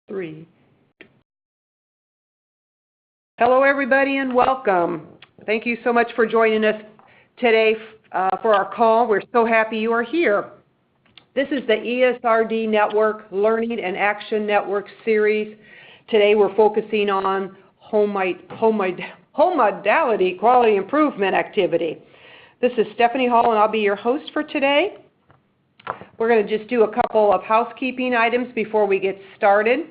3. Hello, everybody, and welcome. Thank you so much for joining us today for our call. We're so happy you are here. This is the ESRD Network Learning and Action Network series. Today we're focusing on home modality quality improvement activity. This is Stephanie Hall, and I'll be your host for today. We're going to just do a couple of housekeeping items before we get started.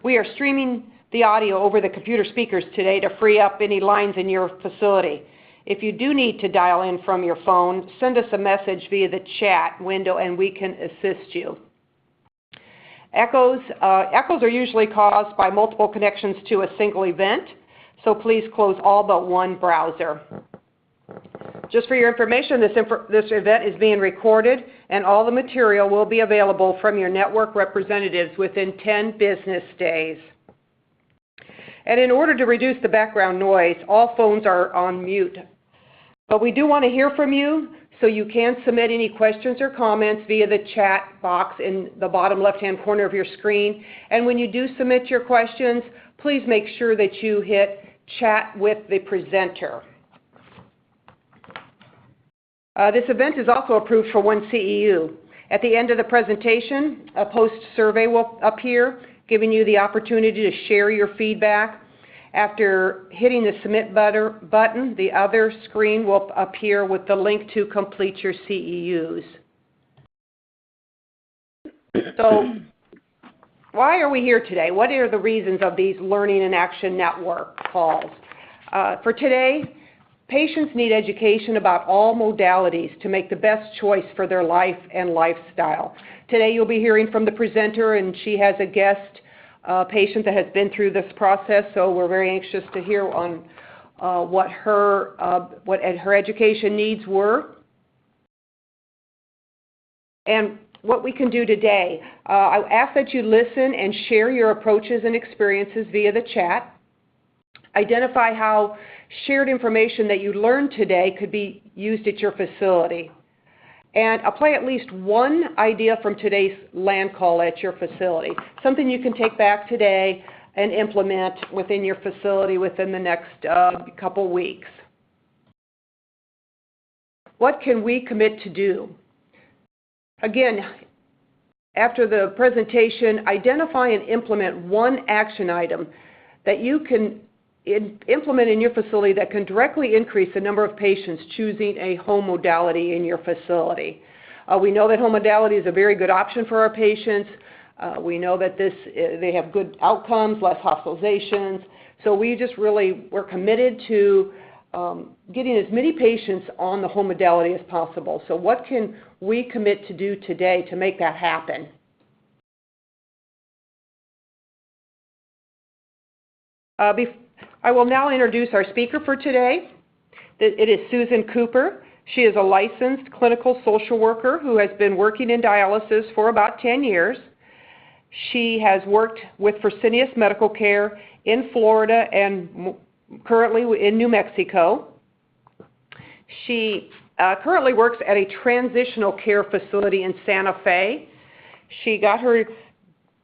We are streaming the audio over the computer speakers today to free up any lines in your facility. If you do need to dial in from your phone, send us a message via the chat window and we can assist you. Echoes are usually caused by multiple connections to a single event, so please close all but one browser. Just for your information, this event is being recorded and all the material will be available from your network representatives within 10 business days. And in order to reduce the background noise, all phones are on mute. But we do want to hear from you, so you can submit any questions or comments via the chat box in the bottom left-hand corner of your screen. And when you do submit your questions, please make sure that you hit chat with the presenter. This event is also approved for one CEU. At the end of the presentation, a post-survey will appear, giving you the opportunity to share your feedback. After hitting the submit button, the other screen will appear with the link to complete your CEUs. So, why are we here today? What are the reasons of these Learning and Action Network calls? For today, patients need education about all modalities to make the best choice for their life and lifestyle. Today you'll be hearing from the presenter, and she has a guest patient that has been through this process, so we're very anxious to hear on what her education needs were and what we can do today. I ask that you listen and share your approaches and experiences via the chat. Identify how shared information that you learned today could be used at your facility. And apply at least one idea from today's LAN call at your facility, something you can take back today and implement within your facility within the next couple weeks. What can we commit to do? Again, after the presentation, identify and implement one action item that you can implement in your facility that can directly increase the number of patients choosing a home modality in your facility. We know that home modality is a very good option for our patients. We know that they have good outcomes, less hospitalizations. So we're committed to getting as many patients on the home modality as possible. So what can we commit to do today to make that happen? I will now introduce our speaker for today. It is Susan Cooper. She is a licensed clinical social worker who has been working in dialysis for about 10 years. She has worked with Fresenius Medical Care in Florida and currently in New Mexico. She currently works at a transitional care facility in Santa Fe. She got her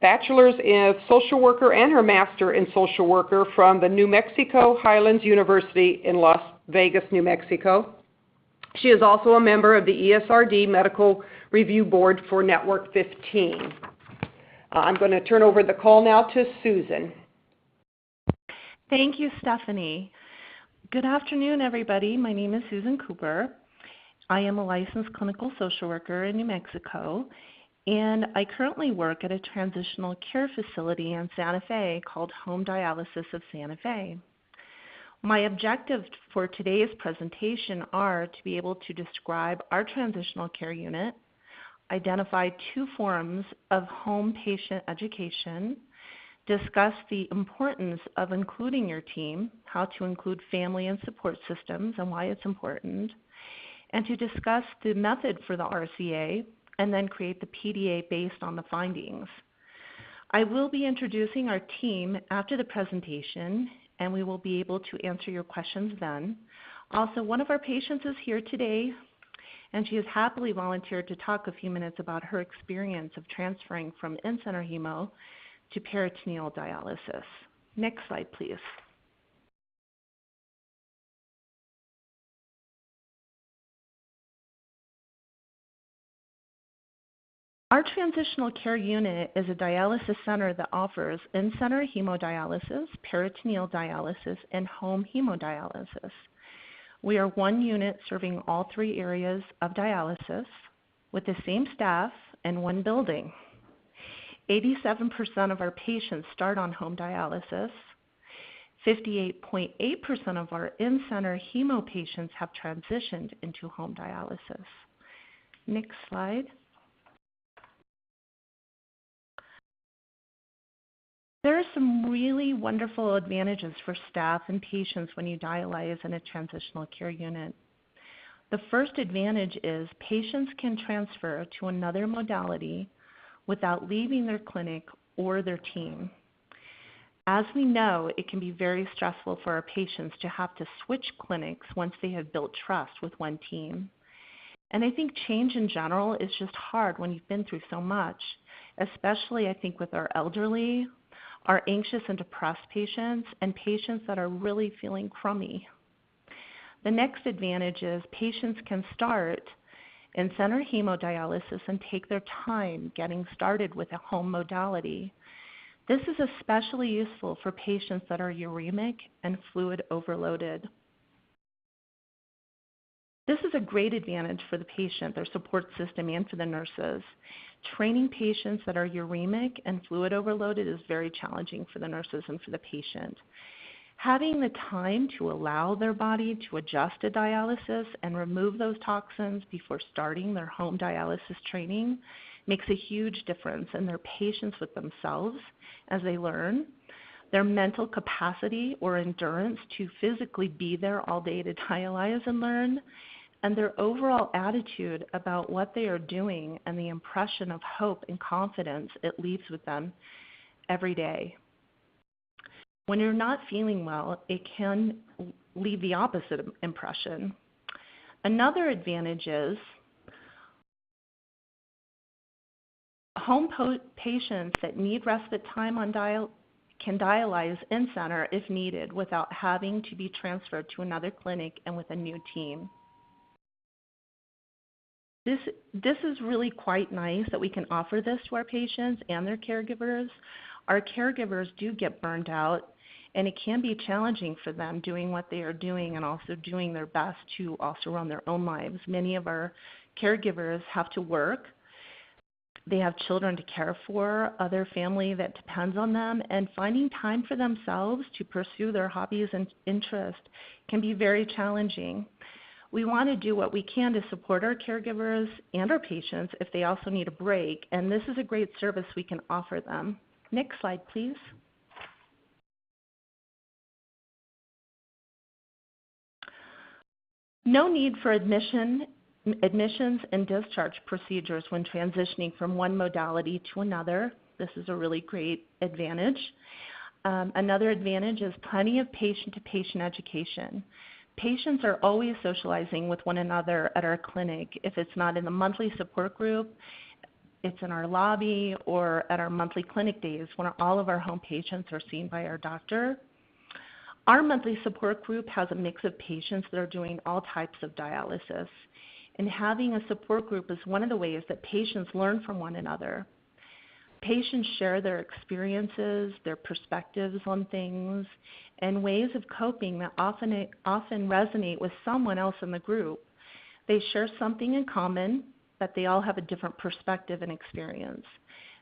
bachelor's in social worker and her master in social worker from the New Mexico Highlands University in Las Vegas, New Mexico. She is also a member of the ESRD Medical Review Board for Network 15. I'm going to turn over the call now to Susan. Thank you, Stephanie. Good afternoon, everybody. My name is Susan Cooper. I am a licensed clinical social worker in New Mexico, and I currently work at a transitional care facility in Santa Fe called Home Dialysis of Santa Fe. My objectives for today's presentation are to be able to describe our transitional care unit, identify 2 forms of home patient education, discuss the importance of including your team, how to include family and support systems and why it's important, and to discuss the method for the RCA, and then create the PDA based on the findings. I will be introducing our team after the presentation, and we will be able to answer your questions then. Also, one of our patients is here today, and she has happily volunteered to talk a few minutes about her experience of transferring from in-center hemo to peritoneal dialysis. Next slide, please. Our transitional care unit is a dialysis center that offers in-center hemodialysis, peritoneal dialysis, and home hemodialysis. We are one unit serving all three areas of dialysis with the same staff and one building. 87% of our patients start on home dialysis. 58.8% of our in-center hemo patients have transitioned into home dialysis. Next slide. There are some really wonderful advantages for staff and patients when you dialyze in a transitional care unit. The first advantage is patients can transfer to another modality without leaving their clinic or their team. As we know, it can be very stressful for our patients to have to switch clinics once they have built trust with one team. And I think change in general is just hard when you've been through so much, especially I think with our elderly, our anxious and depressed patients, and patients that are really feeling crummy. The next advantage is patients can start in-center hemodialysis and take their time getting started with a home modality. This is especially useful for patients that are uremic and fluid overloaded. This is a great advantage for the patient, their support system, and for the nurses. Training patients that are uremic and fluid overloaded is very challenging for the nurses and for the patient. Having the time to allow their body to adjust to dialysis and remove those toxins before starting their home dialysis training makes a huge difference in their patience with themselves as they learn, their mental capacity or endurance to physically be there all day to dialyze and learn, and their overall attitude about what they are doing and the impression of hope and confidence it leaves with them every day. When you're not feeling well, it can leave the opposite impression. Another advantage is home patients that need respite time on can dialyze in-center if needed without having to be transferred to another clinic and with a new team. This is really quite nice that we can offer this to our patients and their caregivers. Our caregivers do get burned out, and it can be challenging for them doing what they are doing and also doing their best to also run their own lives. Many of our caregivers have to work. They have children to care for, other family that depends on them, and finding time for themselves to pursue their hobbies and interests can be very challenging. We want to do what we can to support our caregivers and our patients if they also need a break, and this is a great service we can offer them. Next slide, please. No need for admissions and discharge procedures when transitioning from one modality to another. This is a really great advantage. Another advantage is plenty of patient-to-patient education. Patients are always socializing with one another at our clinic. If it's not in the monthly support group, it's in our lobby or at our monthly clinic days when all of our home patients are seen by our doctor. Our monthly support group has a mix of patients that are doing all types of dialysis. And having a support group is one of the ways that patients learn from one another. Patients share their experiences, their perspectives on things, and ways of coping that often resonate with someone else in the group. They share something in common, but they all have a different perspective and experience.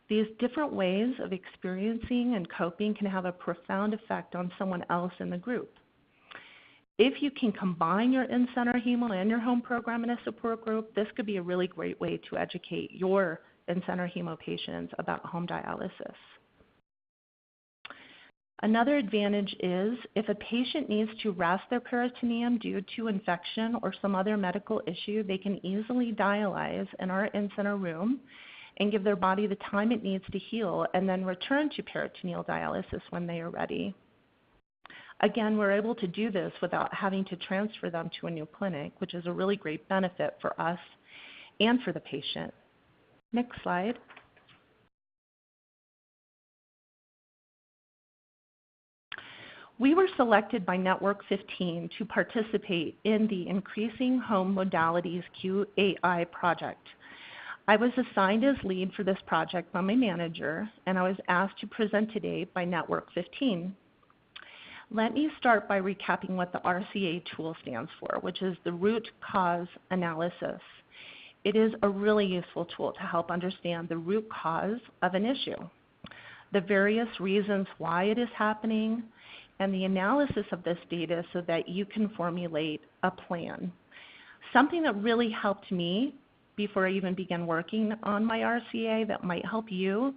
These different ways of experiencing and coping can have a profound effect on someone else in the group. If you can combine your in-center hemo and your home program in a support group, this could be a really great way to educate your in-center hemo patients about home dialysis. Another advantage is if a patient needs to rest their peritoneum due to infection or some other medical issue, they can easily dialyze in our in-center room and give their body the time it needs to heal and then return to peritoneal dialysis when they are ready. Again, we're able to do this without having to transfer them to a new clinic, which is a really great benefit for us and for the patient. Next slide. We were selected by Network 15 to participate in the Increasing Home Modalities QAI project. I was assigned as lead for this project by my manager, and I was asked to present today by Network 15. Let me start by recapping what the RCA tool stands for, which is the root cause analysis. It is a really useful tool to help understand the root cause of an issue, the various reasons why it is happening, and the analysis of this data so that you can formulate a plan. Something that really helped me before I even began working on my RCA that might help you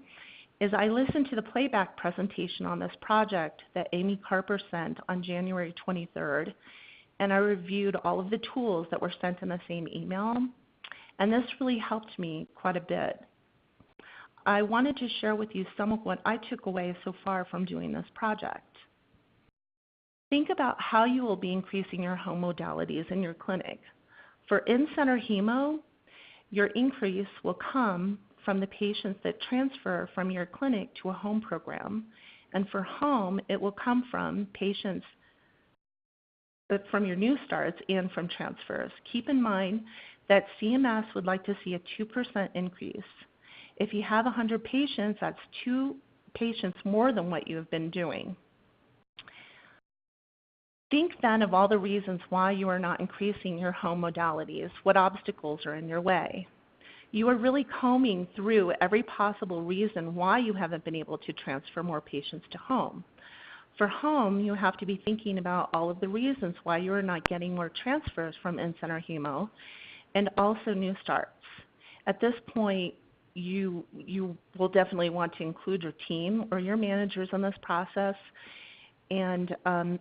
is I listened to the playback presentation on this project that Amy Carper sent on January 23rd, and I reviewed all of the tools that were sent in the same email, and this really helped me quite a bit. I wanted to share with you some of what I took away so far from doing this project. Think about how you will be increasing your home modalities in your clinic. For in-center hemo, your increase will come from the patients that transfer from your clinic to a home program. And for home, it will come from patients from your new starts and from transfers. Keep in mind that CMS would like to see a 2% increase. If you have 100 patients, that's 2 patients more than what you have been doing. Think then of all the reasons why you are not increasing your home modalities, what obstacles are in your way. You are really combing through every possible reason why you haven't been able to transfer more patients to home. For home, you have to be thinking about all of the reasons why you are not getting more transfers from in-center hemo and also new starts. At this point, you will definitely want to include your team or your managers in this process. And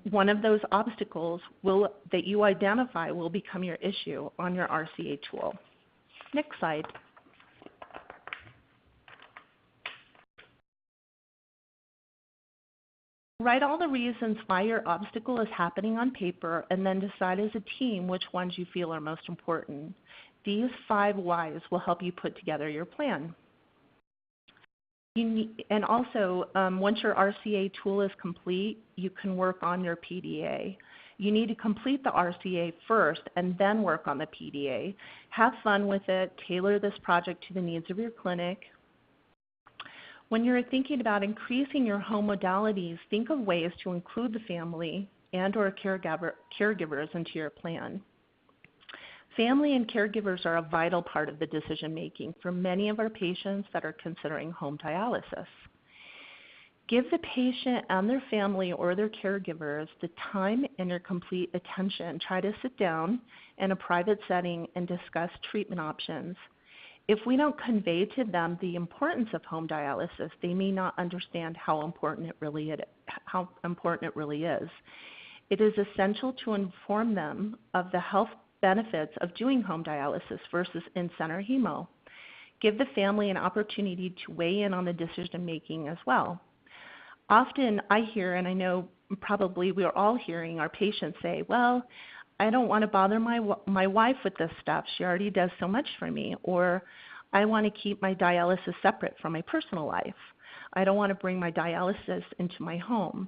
one of those obstacles that you identify will become your issue on your RCA tool. Next slide. Write all the reasons why your obstacle is happening on paper and then decide as a team which ones you feel are most important. These 5 whys will help you put together your plan. And also, once your RCA tool is complete, you can work on your PDA. You need to complete the RCA first and then work on the PDA. Have fun with it. Tailor this project to the needs of your clinic. When you're thinking about increasing your home modalities, think of ways to include the family and or caregivers into your plan. Family and caregivers are a vital part of the decision making for many of our patients that are considering home dialysis. Give the patient and their family or their caregivers the time and your complete attention. Try to sit down in a private setting and discuss treatment options. If we don't convey to them the importance of home dialysis, they may not understand how important it really is. It is essential to inform them of the health benefits of doing home dialysis versus in-center hemo. Give the family an opportunity to weigh in on the decision making as well. Often I hear, and I know probably we're all hearing our patients say, well, I don't want to bother my wife with this stuff. She already does so much for me. Or I want to keep my dialysis separate from my personal life. I don't want to bring my dialysis into my home.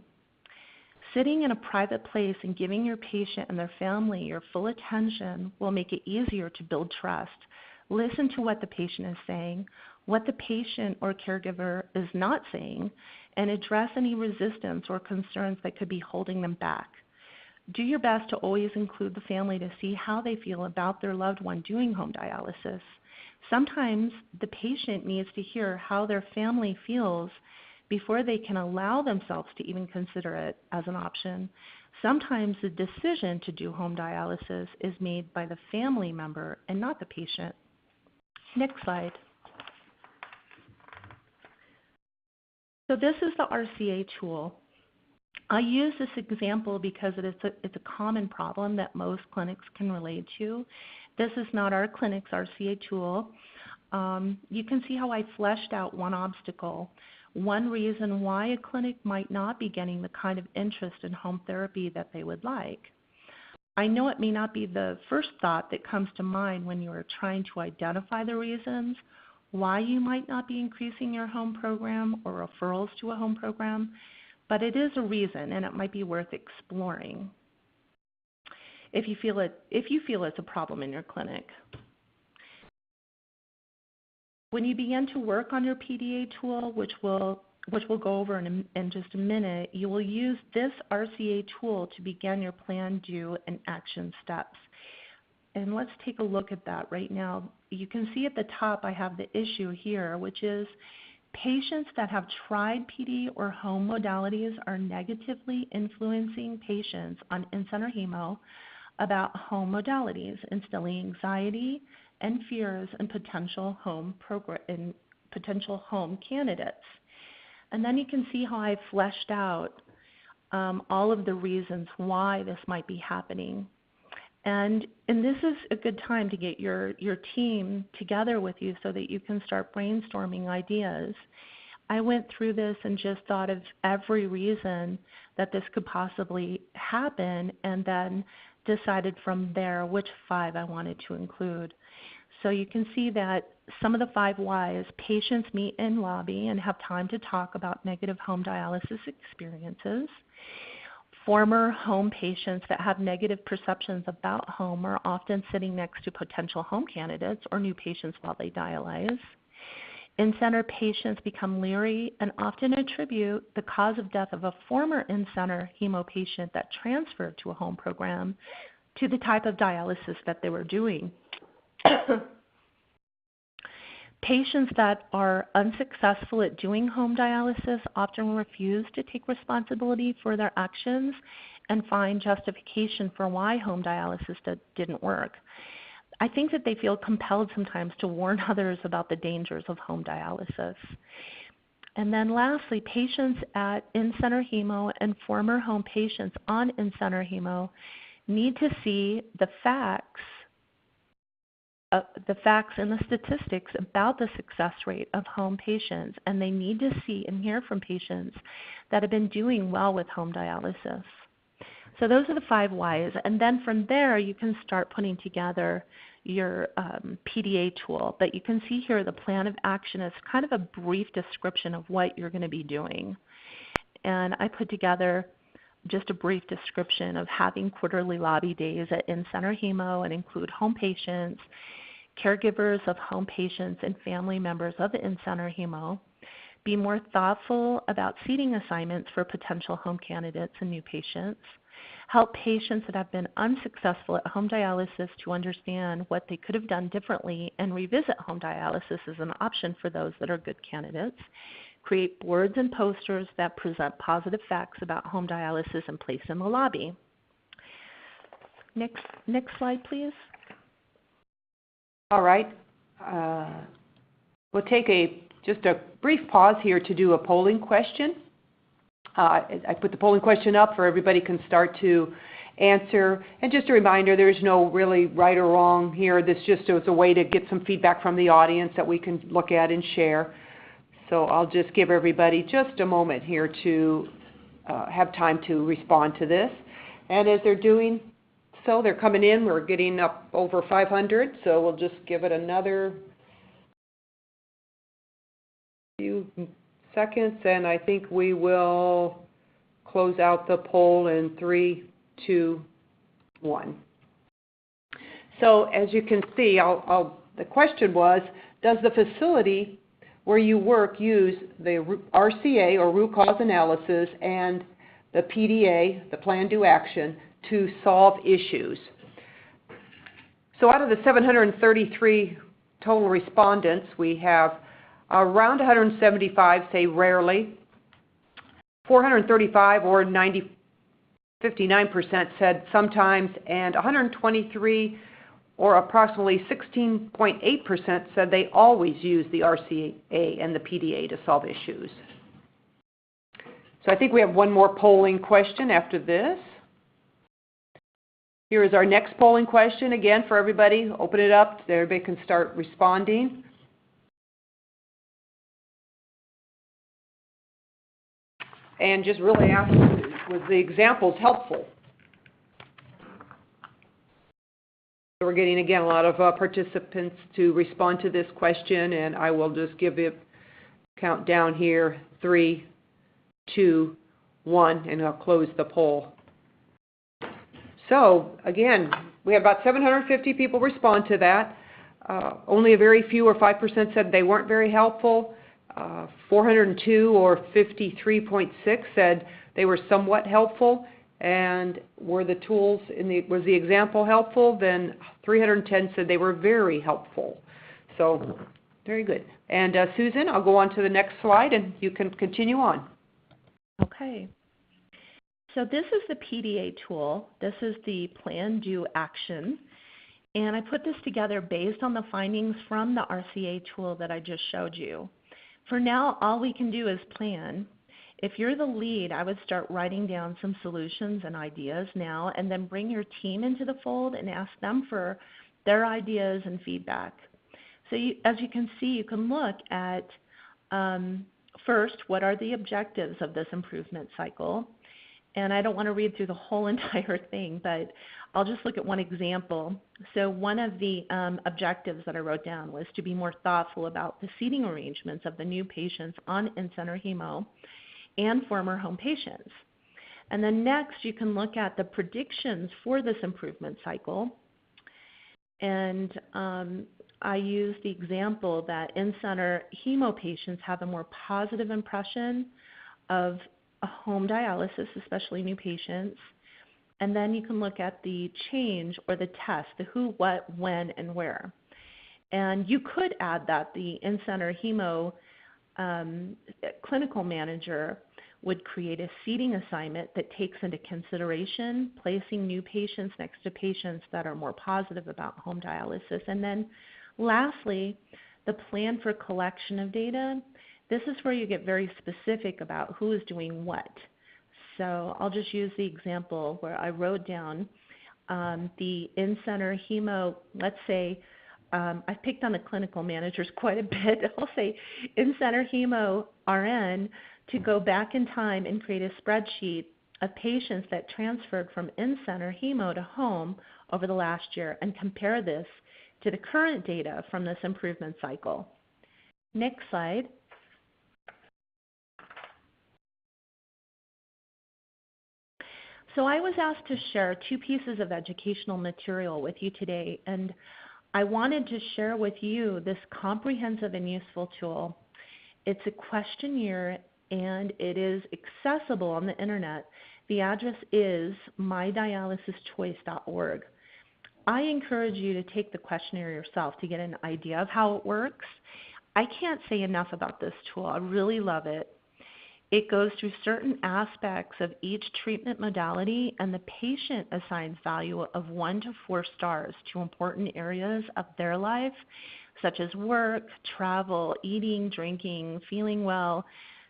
Sitting in a private place and giving your patient and their family your full attention will make it easier to build trust. Listen to what the patient is saying, what the patient or caregiver is not saying, and address any resistance or concerns that could be holding them back. Do your best to always include the family to see how they feel about their loved one doing home dialysis. Sometimes the patient needs to hear how their family feels before they can allow themselves to even consider it as an option. Sometimes the decision to do home dialysis is made by the family member and not the patient. Next slide. So this is the RCA tool. I use this example because it's a common problem that most clinics can relate to. This is not our clinic's RCA tool. You can see how I fleshed out one obstacle, one reason why a clinic might not be getting the kind of interest in home therapy that they would like. I know it may not be the first thought that comes to mind when you are trying to identify the reasons why you might not be increasing your home program or referrals to a home program, but it is a reason, and it might be worth exploring if you feel it's a problem in your clinic. When you begin to work on your PDA tool, which we'll go over in just a minute, you will use this RCA tool to begin your plan, do, and action steps. And let's take a look at that right now. You can see at the top I have the issue here, which is patients that have tried PD or home modalities are negatively influencing patients on in-center hemo about home modalities, instilling anxiety and fears in potential home candidates. And then you can see how I fleshed out all of the reasons why this might be happening. And this is a good time to get your team together with you so that you can start brainstorming ideas. I went through this and just thought of every reason that this could possibly happen, and then decided from there which 5 I wanted to include. So you can see that some of the 5 whys: patients meet in lobby and have time to talk about negative home dialysis experiences. Former home patients that have negative perceptions about home are often sitting next to potential home candidates or new patients while they dialyze. In-center patients become leery and often attribute the cause of death of a former in-center hemo patient that transferred to a home program to the type of dialysis that they were doing. Patients that are unsuccessful at doing home dialysis often refuse to take responsibility for their actions and find justification for why home dialysis didn't work. I think that they feel compelled sometimes to warn others about the dangers of home dialysis. And then lastly, patients at in-center hemo and former home patients on in-center hemo need to see the facts and the statistics about the success rate of home patients, and they need to see and hear from patients that have been doing well with home dialysis. So those are the 5 whys, and then from there you can start putting together your PDA tool. But you can see here the plan of action is kind of a brief description of what you're going to be doing. And I put together just a brief description of having quarterly lobby days at in-center hemo and include home patients, caregivers of home patients, and family members of the in-center hemo. Be more thoughtful about seating assignments for potential home candidates and new patients. Help patients that have been unsuccessful at home dialysis to understand what they could have done differently and revisit home dialysis as an option for those that are good candidates. Create boards and posters that present positive facts about home dialysis and place in the lobby. Next slide, please. All right. We'll take just a brief pause here to do a polling question. I put the polling question up for everybody can start to answer. And just a reminder, there's no really right or wrong here. This just was a way to get some feedback from the audience that we can look at and share. So I'll just give everybody just a moment here to have time to respond to this. And as they're doing so, they're coming in. We're getting up over 500, so we'll just give it another few seconds, and I think we will close out the poll in 3, 2, 1. So as you can see, the question was, does the facility where you work use the RCA or root cause analysis and the PDA, the plan, do, action, to solve issues? So out of the 733 total respondents, we have around 175 say rarely, 435 or 59% said sometimes, and 123 or approximately 16.8% said they always use the RCA and the PDA to solve issues. So I think we have one more polling question after this. Here is our next polling question again for everybody. Open it up so everybody can start responding. And just really ask, was the examples helpful? So we're getting, again, a lot of participants to respond to this question, and I will just give it countdown here, 3, 2, 1, and I'll close the poll. So again, we had about 750 people respond to that. Only a very few, or 5%, said they weren't very helpful. 402, or 53.6, said they were somewhat helpful. And were the tools was the example helpful? Then 310 said they were very helpful. So very good. And Susan, I'll go on to the next slide, and you can continue on. Okay. So this is the PDA tool. This is the Plan, Do, Action. And I put this together based on the findings from the RCA tool that I just showed you. For now, all we can do is plan. If you're the lead, I would start writing down some solutions and ideas now, and then bring your team into the fold and ask them for their ideas and feedback. So as you can see, you can look at first, what are the objectives of this improvement cycle? And I don't want to read through the whole entire thing, but I'll just look at one example. So one of the objectives that I wrote down was to be more thoughtful about the seating arrangements of the new patients on in-center hemo and former home patients. And then next, you can look at the predictions for this improvement cycle. And I used the example that in-center hemo patients have a more positive impression of a home dialysis, especially new patients. And then you can look at the change or the test, the who, what, when, and where. And you could add that the in-center hemo clinical manager would create a seating assignment that takes into consideration placing new patients next to patients that are more positive about home dialysis. And then lastly, the plan for collection of data. This is where you get very specific about who is doing what. So I'll just use the example where I wrote down the in-center hemo, let's say, I've picked on the clinical managers quite a bit. I'll say in-center hemo RN to go back in time and create a spreadsheet of patients that transferred from in-center hemo to home over the last year and compare this to the current data from this improvement cycle. Next slide. So I was asked to share 2 pieces of educational material with you today, and I wanted to share with you this comprehensive and useful tool. It's a questionnaire, and it is accessible on the internet. The address is mydialysischoice.org. I encourage you to take the questionnaire yourself to get an idea of how it works. I can't say enough about this tool. I really love it. It goes through certain aspects of each treatment modality, and the patient assigns value of 1 to 4 stars to important areas of their life, such as work, travel, eating, drinking, feeling well,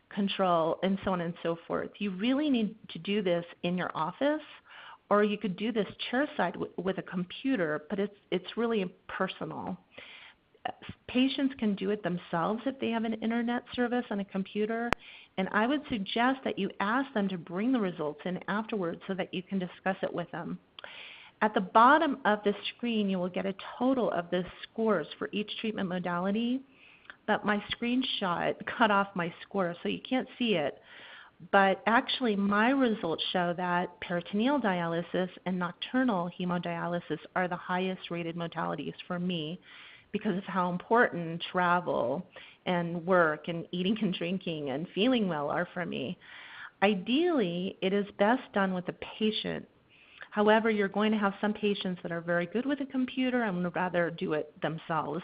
control, and so on and so forth. You really need to do this in your office, or you could do this chairside with a computer, but it's really personal. Patients can do it themselves if they have an internet service on a computer, and I would suggest that you ask them to bring the results in afterwards so that you can discuss it with them. At the bottom of the screen, you will get a total of the scores for each treatment modality, but my screenshot cut off my score, so you can't see it. But actually, my results show that peritoneal dialysis and nocturnal hemodialysis are the highest rated modalities for me because of how important travel and work and eating and drinking and feeling well are for me. Ideally, it is best done with a patient. However, you're going to have some patients that are very good with a computer and would rather do it themselves.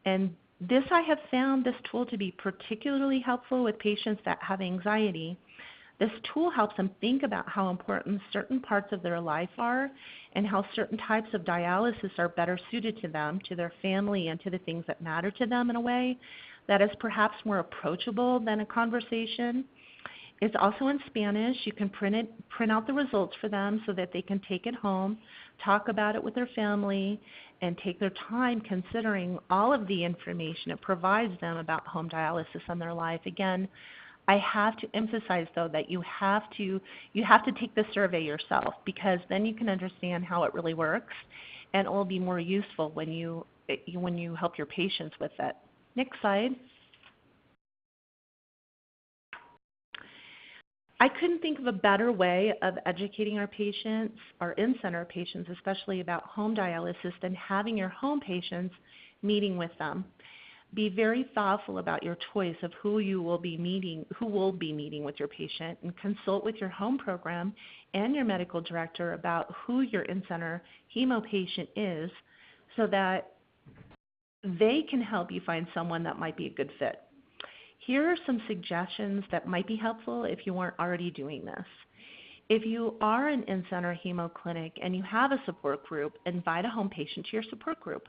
And this, I have found this tool to be particularly helpful with patients that have anxiety. This tool helps them think about how important certain parts of their life are and how certain types of dialysis are better suited to them, to their family, and to the things that matter to them in a way that is perhaps more approachable than a conversation. It's also in Spanish. You can print out the results for them so that they can take it home, talk about it with their family, and take their time considering all of the information it provides them about home dialysis in their life. Again, I have to emphasize, though, that you have to take the survey yourself, because then you can understand how it really works, and it will be more useful when you help your patients with it. Next slide. I couldn't think of a better way of educating our patients, our in-center patients, especially about home dialysis, than having your home patients meeting with them. Be very thoughtful about your choice of who will be meeting with your patient, and consult with your home program and your medical director about who your in-center hemo patient is, so that they can help you find someone that might be a good fit. Here are some suggestions that might be helpful if you weren't already doing this. If you are an in-center hemo clinic and you have a support group, invite a home patient to your support group.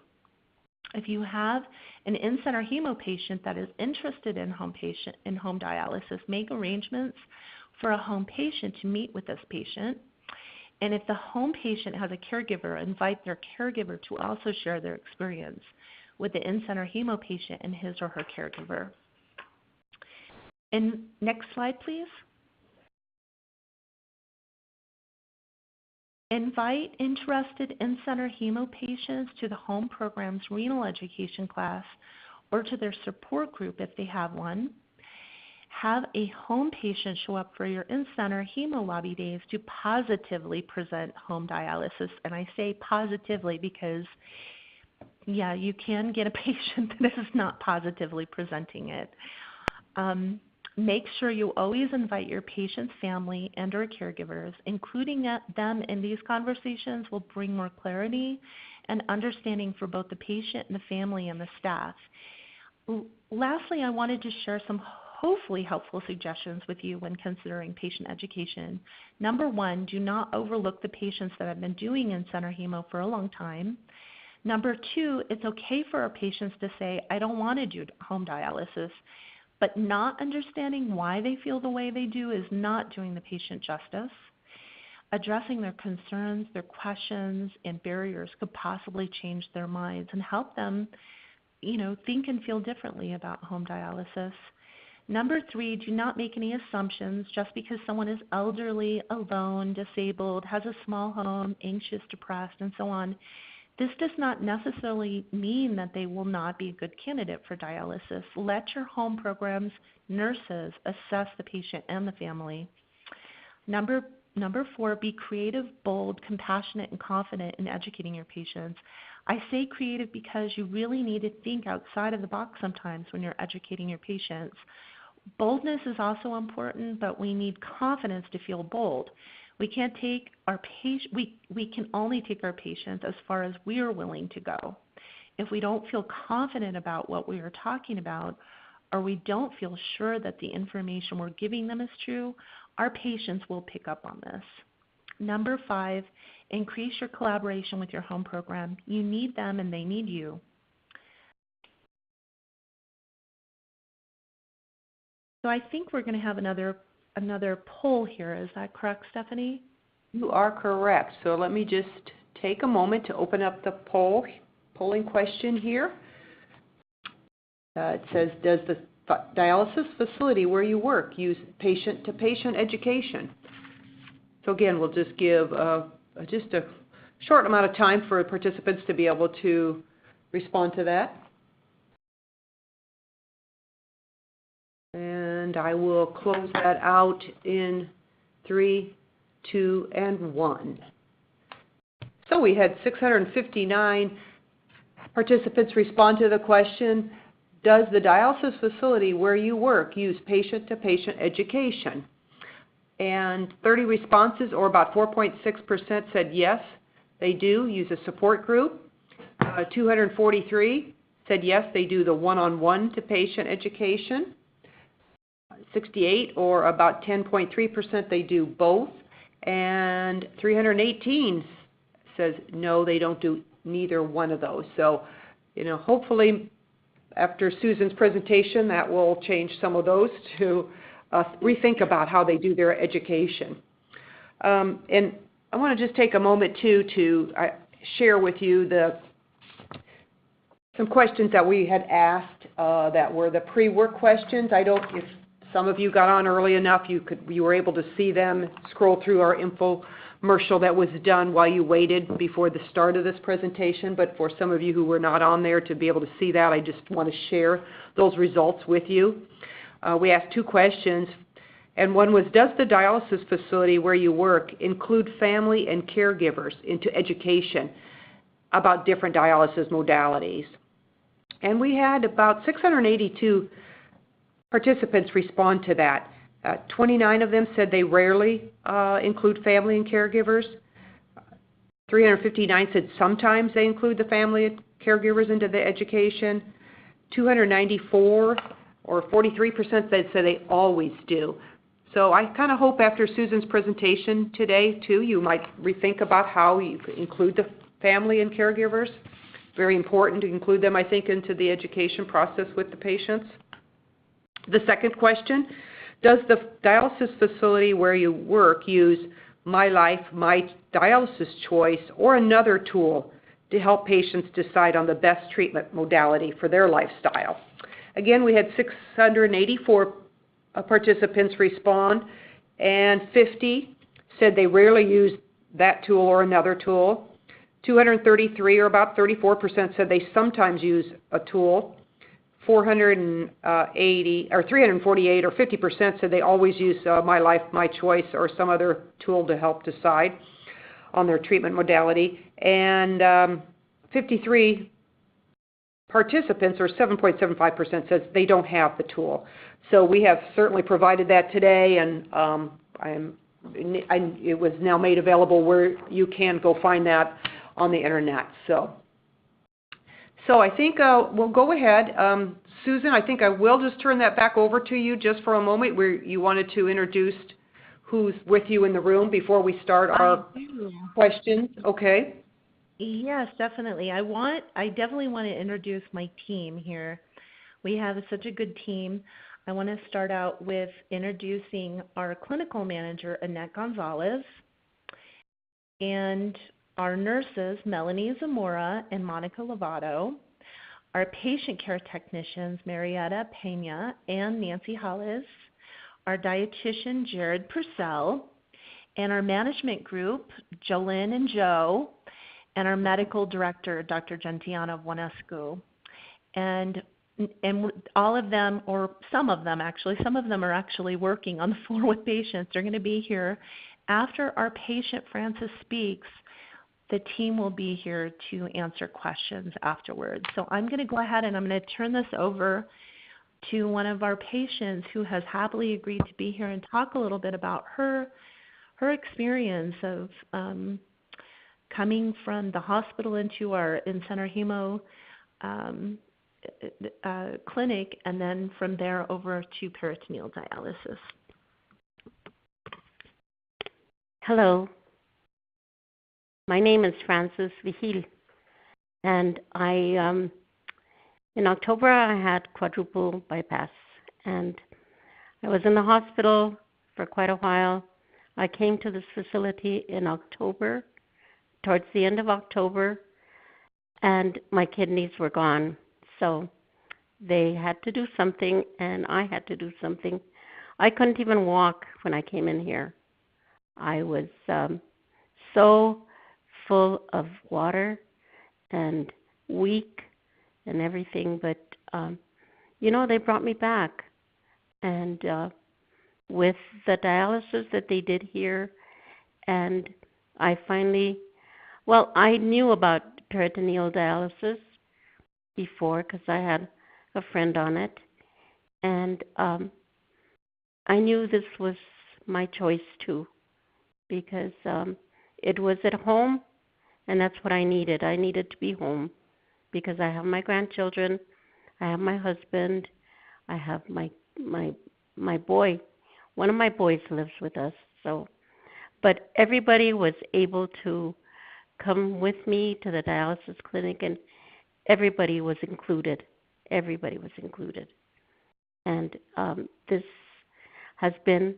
If you have an in-center hemo patient that is interested in home dialysis, make arrangements for a home patient to meet with this patient. And if the home patient has a caregiver, invite their caregiver to also share their experience with the in-center hemo patient and his or her caregiver. And next slide, please. Invite interested in-center hemo patients to the home program's renal education class or to their support group if they have one. Have a home patient show up for your in-center hemo lobby days to positively present home dialysis. And I say positively because, yeah, you can get a patient that is not positively presenting it. Make sure you always invite your patient's family and or caregivers. Including them in these conversations will bring more clarity and understanding for both the patient and the family and the staff. Lastly, I wanted to share some hopefully helpful suggestions with you when considering patient education. Number one, do not overlook the patients that have been doing in-center hemo for a long time. Number two, it's okay for our patients to say, I don't want to do home dialysis. But not understanding why they feel the way they do is not doing the patient justice. Addressing their concerns, their questions, and barriers could possibly change their minds and help them, think and feel differently about home dialysis. Number three, do not make any assumptions just because someone is elderly, alone, disabled, has a small home, anxious, depressed, and so on. This does not necessarily mean that they will not be a good candidate for dialysis. Let your home program's nurses assess the patient and the family. Number four, be creative, bold, compassionate, and confident in educating your patients. I say creative because you really need to think outside of the box sometimes when you're educating your patients. Boldness is also important, but we need confidence to feel bold. We can't take our we can only take our patients as far as we are willing to go. If we don't feel confident about what we are talking about, or we don't feel sure that the information we're giving them is true, our patients will pick up on this. Number five, increase your collaboration with your home program. You need them and they need you. So I think we're going to have another poll here. Is that correct, Stephanie? You are correct. So let me just take a moment to open up the polling question here. It says, does the dialysis facility where you work use patient-to-patient education? So again, we'll just give just a short amount of time for participants to be able to respond to that. And I will close that out in 3, 2, and 1. So we had 659 participants respond to the question, does the dialysis facility where you work use patient-to-patient education? And 30 responses, or about 4.6%, said yes, they do use a support group. 243 said yes, they do the one-on-one to patient education. 68, or about 10.3%, they do both. And 318 says no, they don't do neither one of those. So, hopefully after Susan's presentation, that will change some of those to rethink about how they do their education. And I want to just take a moment to share with you some questions that we had asked that were the pre-work questions. If some of you got on early enough, you were able to see them, scroll through our infomercial that was done while you waited before the start of this presentation. But for some of you who were not on there to be able to see that, I just want to share those results with you. We asked two questions. And one was, does the dialysis facility where you work include family and caregivers into education about different dialysis modalities? And we had about 682 participants respond to that. 29 of them said they rarely include family and caregivers. 359 said sometimes they include the family and caregivers into the education. 294 or 43% said they always do. So I kind of hope after Susan's presentation today, too, you might rethink about how you include the family and caregivers. Very important to include them, I think, into the education process with the patients. The second question, does the dialysis facility where you work use My Life, My Dialysis Choice, or another tool to help patients decide on the best treatment modality for their lifestyle? Again, we had 684 participants respond, and 50 said they rarely use that tool or another tool. 233, or about 34%, said they sometimes use a tool. 480 or 348 or 50% said they always use My Life, My Choice, or some other tool to help decide on their treatment modality. And 53 participants, or 7.75%, says they don't have the tool. So we have certainly provided that today, and it was now made available where you can go find that on the internet. So I think we'll go ahead. Susan, I think I will just turn that back over to you just for a moment, where you wanted to introduce who's with you in the room before we start our questions. Okay. Yes, definitely. I definitely want to introduce my team here. We have such a good team. I want to start out with introducing our clinical manager, Annette Gonzalez, and our nurses, Melanie Zamora and Monica Lovato, our patient care technicians, Marietta Pena and Nancy Hollis, our dietitian, Jared Purcell, and our management group, Jolynn and Joe, and our medical director, Dr. Gentiana Vonescu. And all of them, or some of them are actually working on the floor with patients. They're going to be here after our patient, Francis, speaks. The team will be here to answer questions afterwards. So I'm going to go ahead and I'm going to turn this over to one of our patients who has happily agreed to be here and talk a little bit about her experience of coming from the hospital into our in-center hemo clinic, and then from there over to peritoneal dialysis. Hello. My name is Frances Vigil, and in October I had quadruple bypass, and I was in the hospital for quite a while. I came to this facility in October, towards the end of October, and my kidneys were gone. So they had to do something, and I had to do something. I couldn't even walk when I came in here. I was so full of water and weak and everything, but they brought me back, and with the dialysis that they did here, and I finally, I knew about peritoneal dialysis before because I had a friend on it, and I knew this was my choice too, because it was at home. And that's what I needed. I needed to be home because I have my grandchildren, I have my husband, I have my boy. One of my boys lives with us. So, but everybody was able to come with me to the dialysis clinic, and everybody was included. Everybody was included. And this has been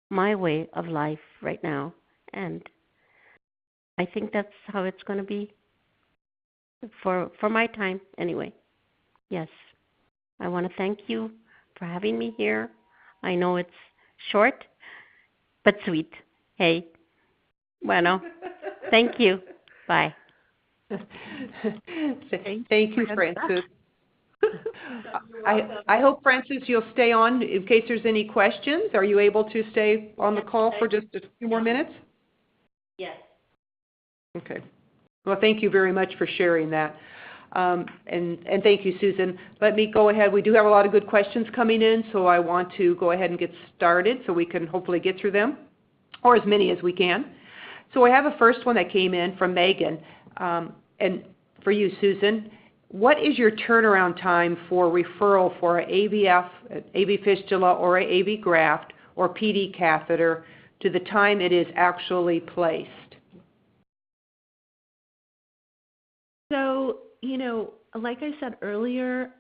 my way of life right now, and I think that's how it's going to be for my time anyway. Yes. I want to thank you for having me here. I know it's short, but sweet. Hey. Bueno. Thank you. Bye. Thank you, Frances. I hope, Francis, you'll stay on in case there's any questions. Are you able to stay on the call for just a few more minutes? Yes. Okay. Well, thank you very much for sharing that. And thank you, Susan. Let me go ahead. We do have a lot of good questions coming in, so I want to go ahead and get started so we can hopefully get through them, or as many as we can. So I have a first one that came in from Megan. And for you, Susan, what is your turnaround time for referral for an AVF, an AV fistula, or an AV graft, or PD catheter to the time it is actually placed? So, like I said earlier,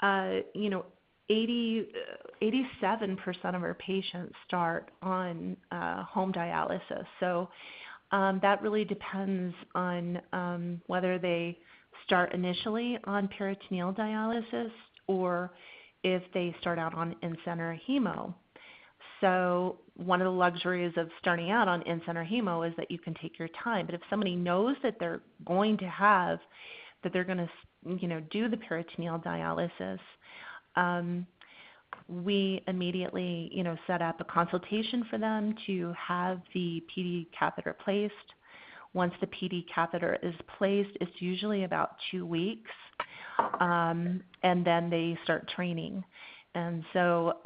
87% of our patients start on home dialysis. So that really depends on whether they start initially on peritoneal dialysis or if they start out on in-center hemo. So one of the luxuries of starting out on in-center hemo is that you can take your time. But if somebody knows that they're going to do the peritoneal dialysis, we immediately, set up a consultation for them to have the PD catheter placed. Once the PD catheter is placed, it's usually about 2 weeks, and then they start training. And so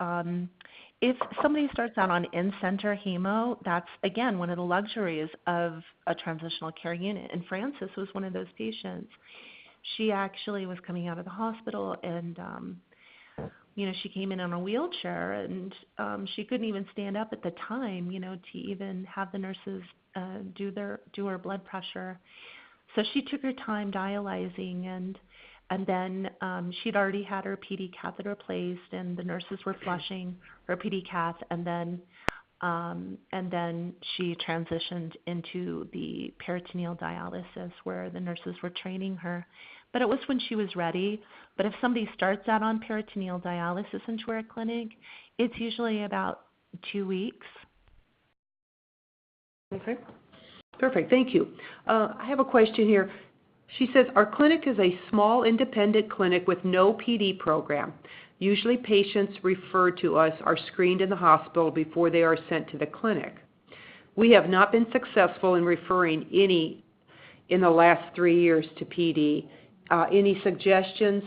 if somebody starts out on in-center hemo, that's, again, one of the luxuries of a transitional care unit. And Frances was one of those patients. She actually was coming out of the hospital, and she came in on a wheelchair, and she couldn't even stand up at the time, to even have the nurses do her blood pressure. So she took her time dialyzing, and then she'd already had her PD catheter placed, and the nurses were flushing her PD cath, and then she transitioned into the peritoneal dialysis where the nurses were training her. But it was when she was ready. But if somebody starts out on peritoneal dialysis into our clinic, it's usually about 2 weeks. Okay. Perfect. Thank you. I have a question here. She says, our clinic is a small independent clinic with no PD program. Usually patients referred to us are screened in the hospital before they are sent to the clinic. We have not been successful in referring any in the last 3 years to PD. Any suggestions?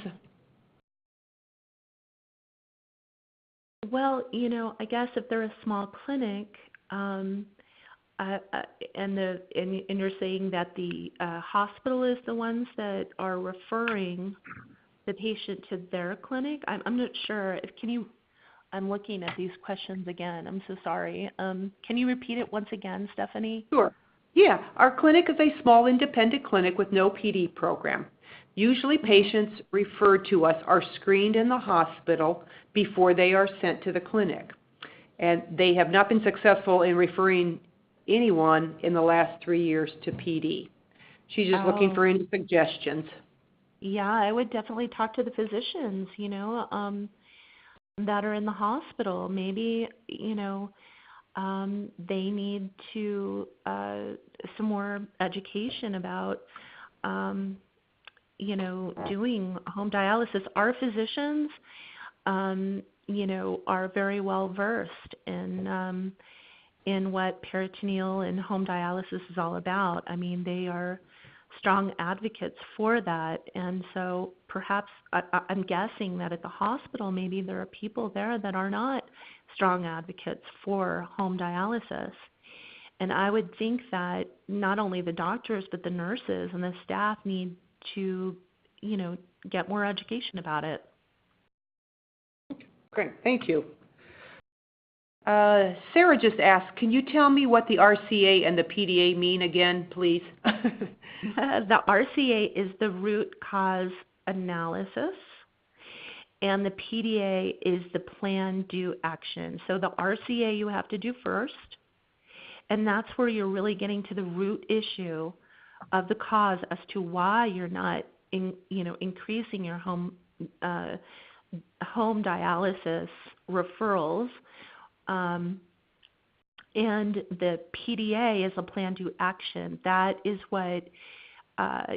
Well, I guess if they're a small clinic, and you're saying that the hospital is the ones that are referring the patient to their clinic, I'm not sure. I'm looking at these questions again. I'm so sorry. Can you repeat it once again, Stephanie? Sure. Yeah, our clinic is a small independent clinic with no PD program. Usually patients referred to us are screened in the hospital before they are sent to the clinic. And they have not been successful in referring anyone in the last 3 years to PD. She's just looking for any suggestions. Yeah, I would definitely talk to the physicians, that are in the hospital. Maybe, they need to some more education about, doing home dialysis. Our physicians, are very well versed in what peritoneal and home dialysis is all about. I mean, they are strong advocates for that, and so perhaps I'm guessing that at the hospital maybe there are people there that are not strong advocates for home dialysis. And I would think that not only the doctors but the nurses and the staff need to, get more education about it. Great, thank you. Sarah just asked, can you tell me what the RCA and the PDA mean again, please? The RCA is the root cause analysis, and the PDA is the plan, do, action. So the RCA you have to do first, and that's where you're really getting to the root issue of the cause as to why you're not increasing your home dialysis referrals. And the PDA is a plan to action. That is what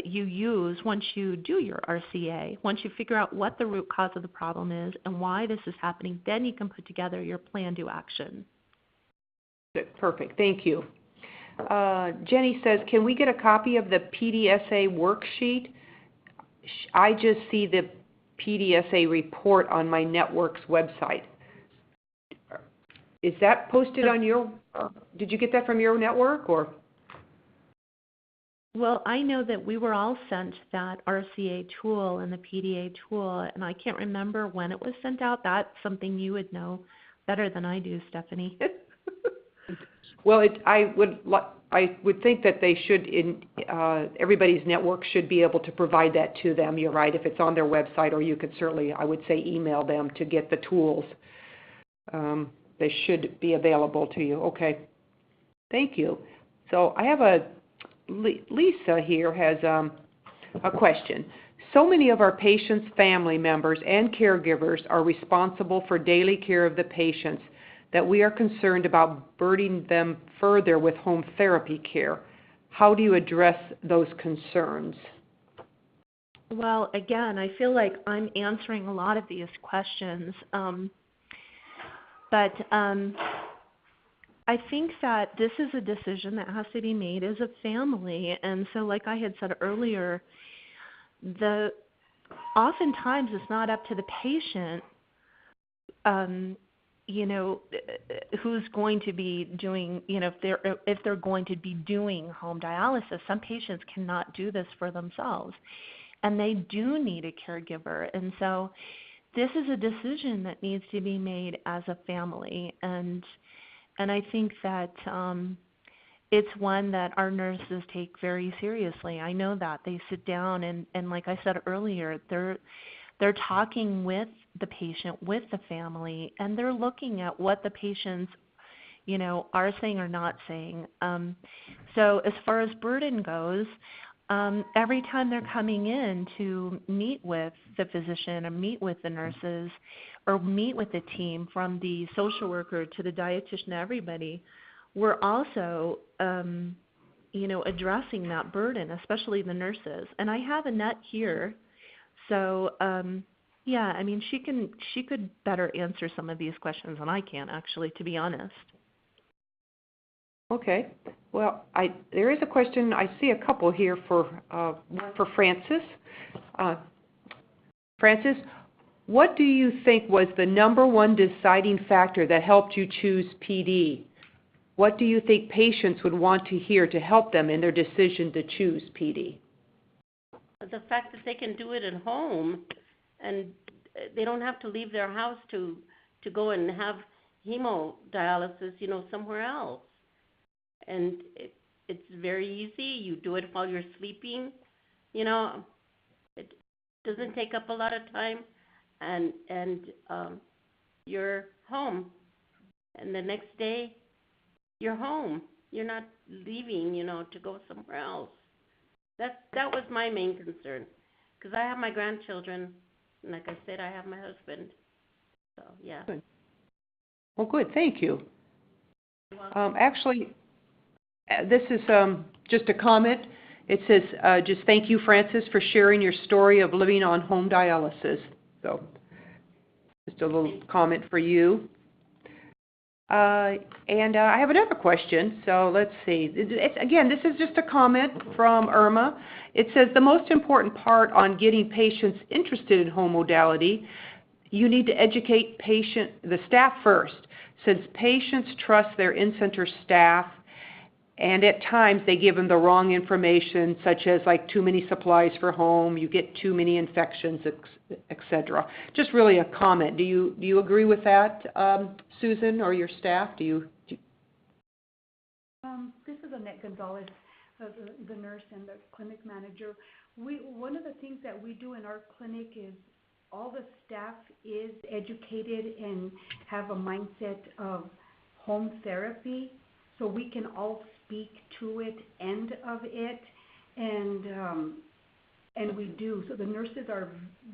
you use once you do your RCA. Once you figure out what the root cause of the problem is and why this is happening, then you can put together your plan to action. Perfect. Thank you. Jenny says, can we get a copy of the PDSA worksheet? I just see the PDSA report on my network's website. Is that posted on your, did you get that from your network or? Well, I know that we were all sent that RCA tool and the PDA tool, and I can't remember when it was sent out. That's something you would know better than I do, Stephanie. Well, I would think that they should, everybody's network should be able to provide that to them. You're right, if it's on their website, or you could certainly, I would say, email them to get the tools. They should be available to you. Okay, thank you. So I have Lisa here has a question. So many of our patients' family members and caregivers are responsible for daily care of the patients that we are concerned about burdening them further with home therapy care. How do you address those concerns? Well, again, I feel like I'm answering a lot of these questions, but I think that this is a decision that has to be made as a family. And so like I had said earlier, oftentimes it's not up to the patient, who's going to be doing, if they're going to be doing home dialysis. Some patients cannot do this for themselves, and they do need a caregiver. And so this is a decision that needs to be made as a family. And I think that it's one that our nurses take very seriously. I know that. They sit down and like I said earlier, they're talking with the patient, with the family, and they're looking at what the patients, are saying or not saying. So as far as burden goes, every time they're coming in to meet with the physician or meet with the nurses or meet with the team, from the social worker to the dietitian, everybody, we're also, addressing that burden, especially the nurses. And I have Annette here. So, she could better answer some of these questions than I can, actually, to be honest. Okay. Well, there is a question. I see a couple here for Francis. Francis, what do you think was the number one deciding factor that helped you choose PD? What do you think patients would want to hear to help them in their decision to choose PD? The fact that they can do it at home, and they don't have to leave their house to go and have hemodialysis, somewhere else. And it's very easy. You do it while you're sleeping. It doesn't take up a lot of time, and you're home. And the next day, you're home. You're not leaving, to go somewhere else. That was my main concern, because I have my grandchildren, and like I said, I have my husband. So, yeah. Good. Well, good. Thank you. Actually, this is just a comment. It says, just thank you, Francis, for sharing your story of living on home dialysis. So, just a little comment for you. And I have another question, so let's see. Again, this is just a comment from Irma. It says, the most important part on getting patients interested in home modality, you need to educate the staff first, since patients trust their in-center staff, and at times they give them the wrong information, such as like too many supplies for home, you get too many infections, etc. Just really a comment. Do you agree with that, Susan, or your staff? This is Annette Gonzalez, the nurse and the clinic manager. One of the things that we do in our clinic is all the staff is educated and have a mindset of home therapy, so we can all speak to it, end of it, and we do. So the nurses are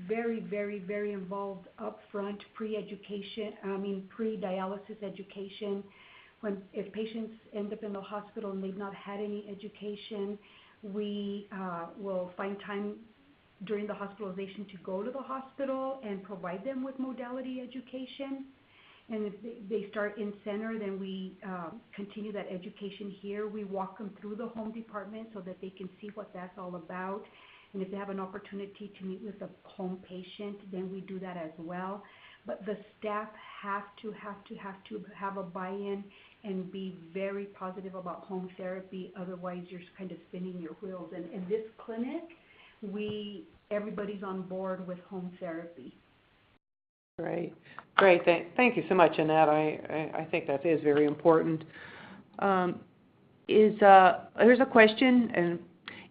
very, very, very involved up front, pre-dialysis education. If patients end up in the hospital and they've not had any education, We will find time during the hospitalization to go to the hospital and provide them with modality education. And if they start in center, then we continue that education here. We walk them through the home department so that they can see what that's all about. And if they have an opportunity to meet with a home patient, then we do that as well. But the staff have to have a buy-in and be very positive about home therapy. Otherwise, you're kind of spinning your wheels. And in this clinic, everybody's on board with home therapy. Great. Thank you so much, Annette. I think that is very important. Here's a question, and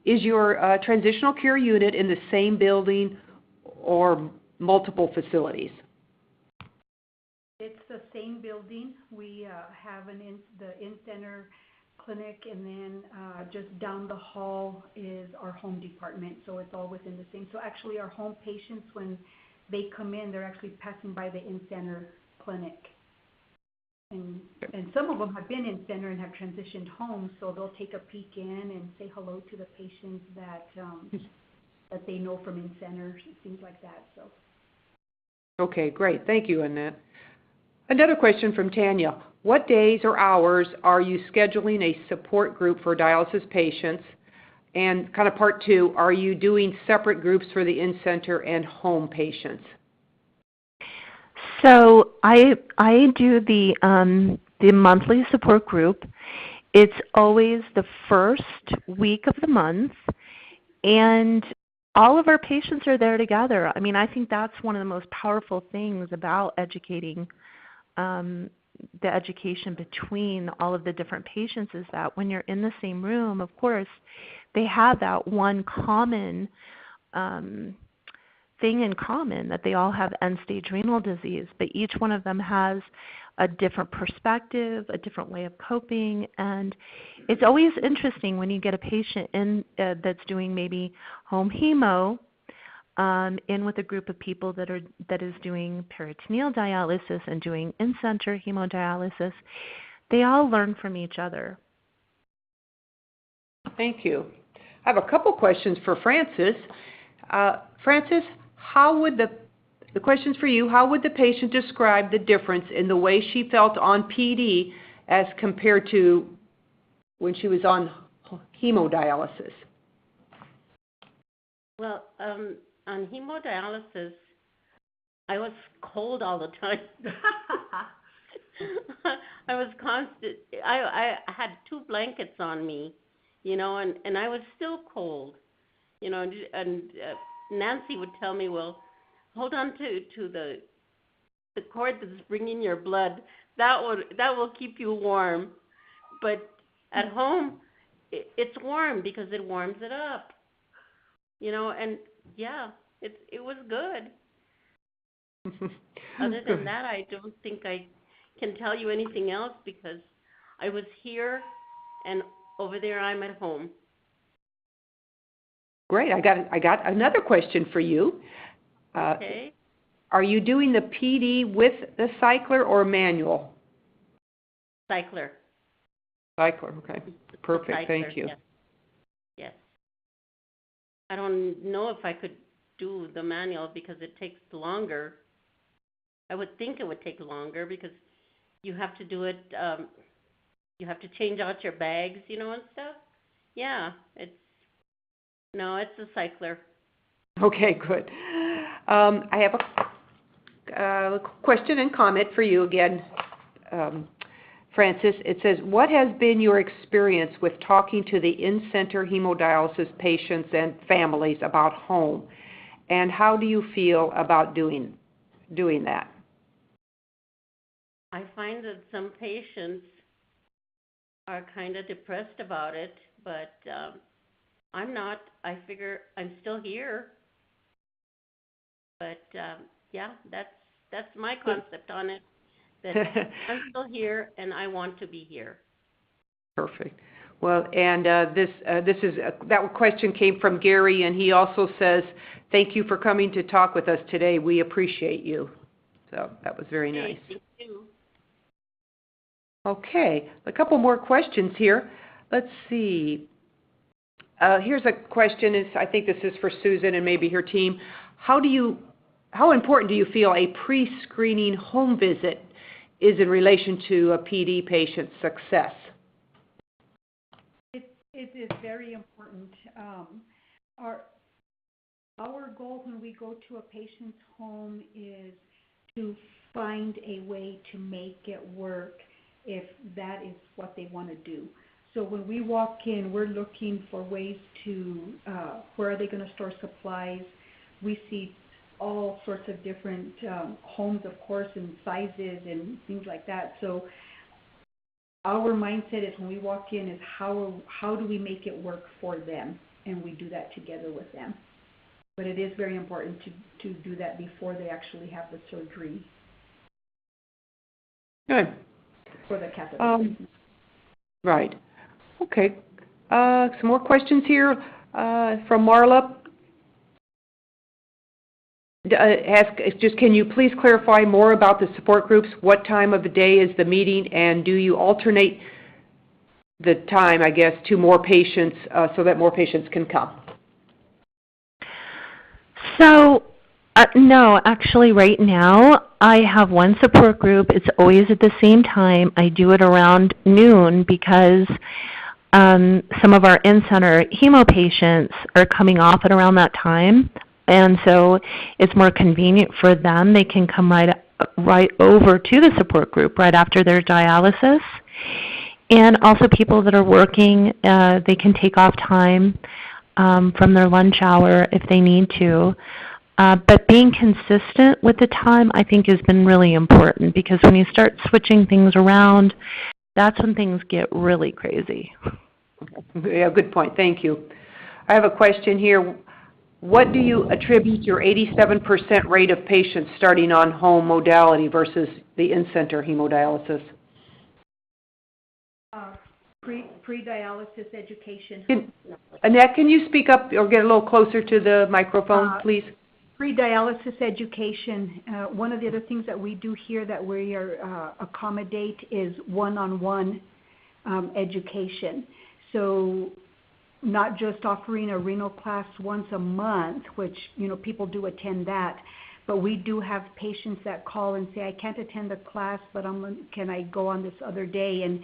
is your transitional care unit in the same building or multiple facilities? It's the same building. We have the in-center clinic, and then just down the hall is our home department, so it's all within the same. So actually our home patients, when they come in, they're actually passing by the in-center clinic. And some of them have been in-center and have transitioned home, so they'll take a peek in and say hello to the patients that they know from in-center, things like that. So. Okay, great. Thank you, Annette. Another question from Tanya. What days or hours are you scheduling a support group for dialysis patients? And kind of part two, are you doing separate groups for the in-center and home patients? So I do the monthly support group. It's always the first week of the month, and all of our patients are there together. I mean, I think that's one of the most powerful things about educating, the education between all of the different patients is that when you're in the same room, of course, they have that one common thing in common, that they all have end-stage renal disease, but each one of them has a different perspective, a different way of coping, and it's always interesting when you get a patient in that's doing maybe home hemo in with a group of people that is doing peritoneal dialysis and doing in-center hemodialysis. They all learn from each other. Thank you. I have a couple questions for Frances. Frances, how would the question's for you, how would the patient describe the difference in the way she felt on PD as compared to when she was on hemodialysis? Well, on hemodialysis, I was cold all the time. I was constant. I had 2 blankets on me, and I was still cold, and Nancy would tell me, well, hold on to the cord that's bringing your blood. That will keep you warm. But at home, it's warm because it warms it up. And yeah, it was good. Other than that, I don't think I can tell you anything else because I was here and over there I'm at home. Great. I got another question for you. Okay. Are you doing the PD with the cycler or manual? Cycler. Cycler, okay. Perfect. Cycler, thank you. Yes. I don't know if I could do the manual because it takes longer. I would think it would take longer because you have to do it, you have to change out your bags, and stuff. Yeah, it's a cycler. Okay, good. I have a question and comment for you again, Frances. It says, what has been your experience with talking to the in-center hemodialysis patients and families about home? And how do you feel about doing that? I find that some patients are kind of depressed about it, but I'm not. I figure I'm still here. But yeah, that's my concept on it. That I'm still here and I want to be here. Perfect. Well, and that question came from Gary, and he also says, "Thank you for coming to talk with us today. We appreciate you." So that was very nice. Thank you. Okay, a couple more questions here. Let's see. Here's a question. I think this is for Susan and maybe her team. How important do you feel a pre-screening home visit is in relation to a PD patient's success? It is very important. Our goal when we go to a patient's home is to find a way to make it work if that is what they want to do. So when we walk in, we're looking for ways to, where are they going to store supplies? We see all sorts of different homes, of course, and sizes and things like that. So our mindset is when we walk in is how do we make it work for them? And we do that together with them. But it is very important to do that before they actually have the surgery. Good. For the catheter. Right. Okay. Some more questions here from Marla. Can you please clarify more about the support groups? What time of the day is the meeting, and do you alternate the time, I guess, to more patients so that more patients can come? So, no, actually right now I have one support group. It's always at the same time. I do it around noon because some of our in-center hemo patients are coming off at around that time. And so it's more convenient for them. They can come right over to the support group right after their dialysis. And also people that are working, they can take off time from their lunch hour if they need to. But being consistent with the time, I think, has been really important, because when you start switching things around, that's when things get really crazy. Yeah, good point. Thank you. I have a question here. What do you attribute your 87% rate of patients starting on home modality versus the in-center hemodialysis? Pre-dialysis education. Annette, can you speak up or get a little closer to the microphone, please? Pre-dialysis education. One of the other things that we do here that we accommodate is one-on-one education. So not just offering a renal class once a month, which people do attend that, but we do have patients that call and say, I can't attend the class, but can I go on this other day? And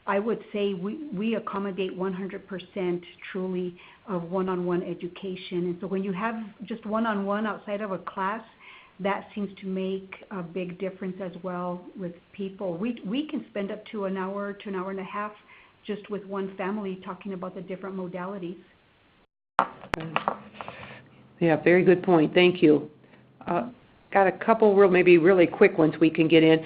I would say we accommodate 100% truly of one-on-one education. And so when you have just one-on-one outside of a class, that seems to make a big difference as well with people. We can spend up to an hour to an hour and a half just with one family talking about the different modalities. Yeah, very good point. Thank you. Got a couple maybe really quick ones we can get in.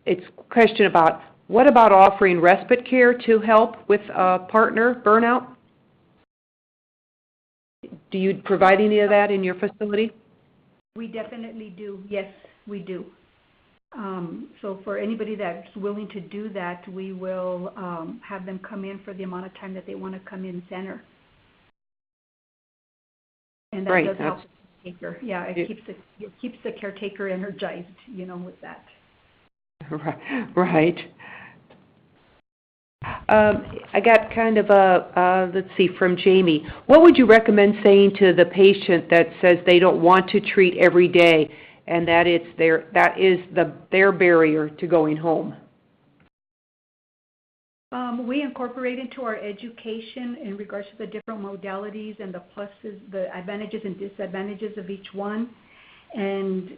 It's a question about, what about offering respite care to help with partner burnout? Do you provide any of that in your facility? We definitely do. Yes, we do. So for anybody that's willing to do that, we will have them come in for the amount of time that they want to come in center. And that does help the caretaker. Yeah, it keeps the caretaker energized, with that. Right. I got kind of let's see, from Jamie. What would you recommend saying to the patient that says they don't want to treat every day, and that is their barrier to going home? We incorporate into our education in regards to the different modalities and the pluses, the advantages and disadvantages of each one. And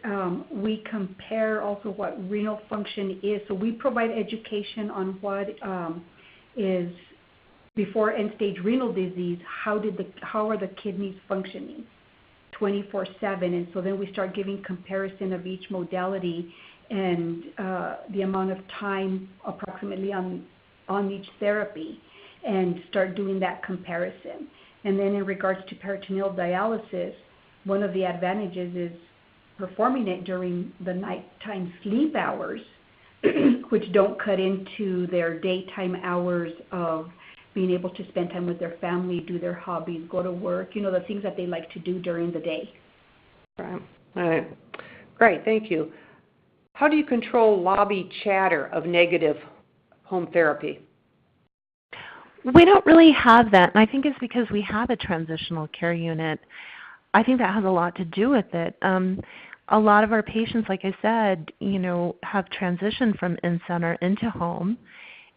we compare also what renal function is. So we provide education on what is before end-stage renal disease, how are the kidneys functioning 24/7. And so then we start giving comparison of each modality and the amount of time approximately on each therapy, and start doing that comparison. And then in regards to peritoneal dialysis, one of the advantages is performing it during the nighttime sleep hours, which don't cut into their daytime hours of being able to spend time with their family, do their hobbies, go to work, the things that they like to do during the day. Right. All right. Great. Thank you. How do you control lobby chatter of negative home therapy? We don't really have that, and I think it's because we have a transitional care unit. I think that has a lot to do with it. A lot of our patients, like I said, have transitioned from in-center into home,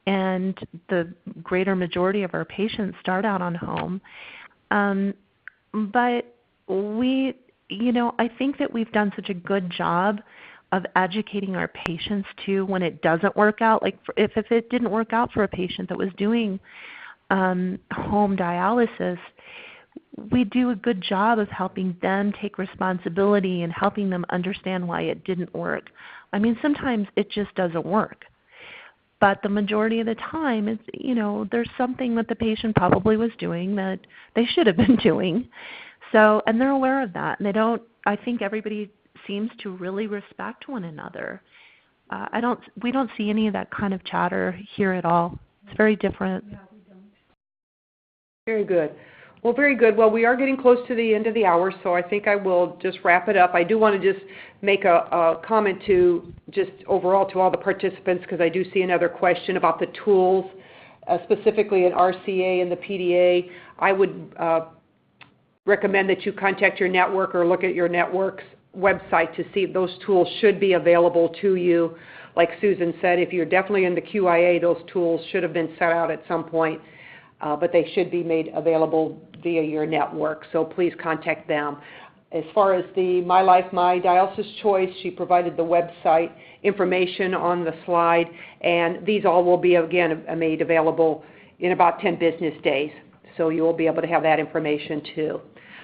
and the greater majority of our patients start out on home. But I think that we've done such a good job of educating our patients too when it doesn't work out. Like if it didn't work out for a patient that was doing home dialysis, we do a good job of helping them take responsibility and helping them understand why it didn't work. I mean, sometimes it just doesn't work. But the majority of the time, it's, there's something that the patient probably was doing that they should have been doing. So, and they're aware of that. And I think everybody seems to really respect one another. We don't see any of that kind of chatter here at all. It's very different. Yeah, we don't. Very good. Well, very good. Well, we are getting close to the end of the hour, so I think I will just wrap it up. I do want to just make a comment to just overall to all the participants, because I do see another question about the tools, specifically in RCA and the PDA. I would recommend that you contact your network or look at your network's website to see if those tools should be available to you. Like Susan said, if you're definitely in the QIA, those tools should have been set out at some point. But they should be made available via your network, so please contact them. As far as the My Life, My Dialysis Choice, she provided the website information on the slide, and these all will be, again, made available in about 10 business days, so you will be able to have that information too.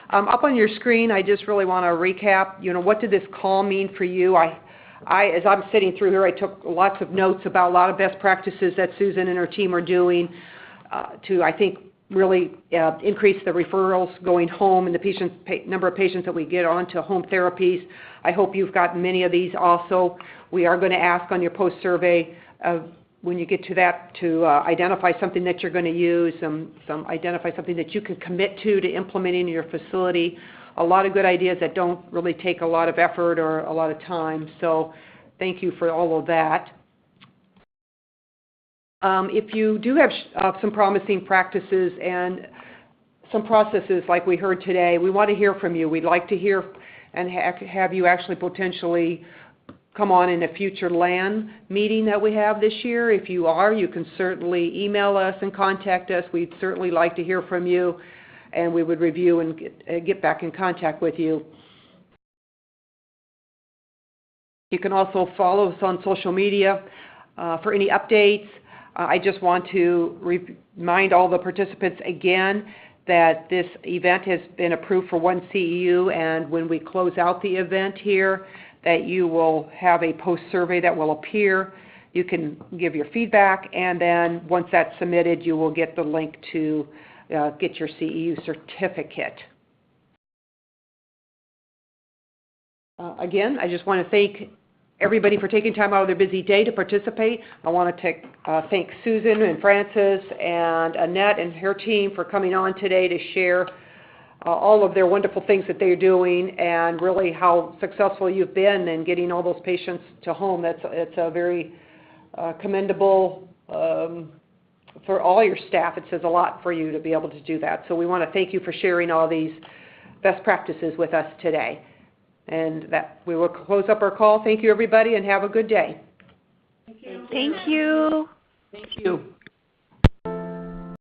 Up on your screen, I just really want to recap, what did this call mean for you? As I'm sitting through here, I took lots of notes about a lot of best practices that Susan and her team are doing to, I think, really increase the referrals going home and the number of patients that we get onto home therapies. I hope you've gotten many of these also. We are going to ask on your post-survey when you get to that to identify something that you're going to use, identify something that you can commit to implementing in your facility. A lot of good ideas that don't really take a lot of effort or a lot of time. So thank you for all of that. If you do have some promising practices and some processes like we heard today, we want to hear from you. We'd like to hear and have you actually potentially come on in a future LAN meeting that we have this year. If you are, you can certainly email us and contact us. We'd certainly like to hear from you, and we would review and get back in contact with you. You can also follow us on social media for any updates. I just want to remind all the participants again that this event has been approved for one CEU, and when we close out the event here, that you will have a post-survey that will appear. You can give your feedback, and then once that's submitted, you will get the link to get your CEU certificate. Again, I just want to thank everybody for taking time out of their busy day to participate. I want to thank Susan and Frances and Annette and her team for coming on today to share all of their wonderful things that they're doing and really how successful you've been in getting all those patients to home. It's a very commendable for all your staff. It says a lot for you to be able to do that. So we want to thank you for sharing all these best practices with us today. And that we will close up our call. Thank you, everybody, and have a good day. Thank you. Thank you. Thank you.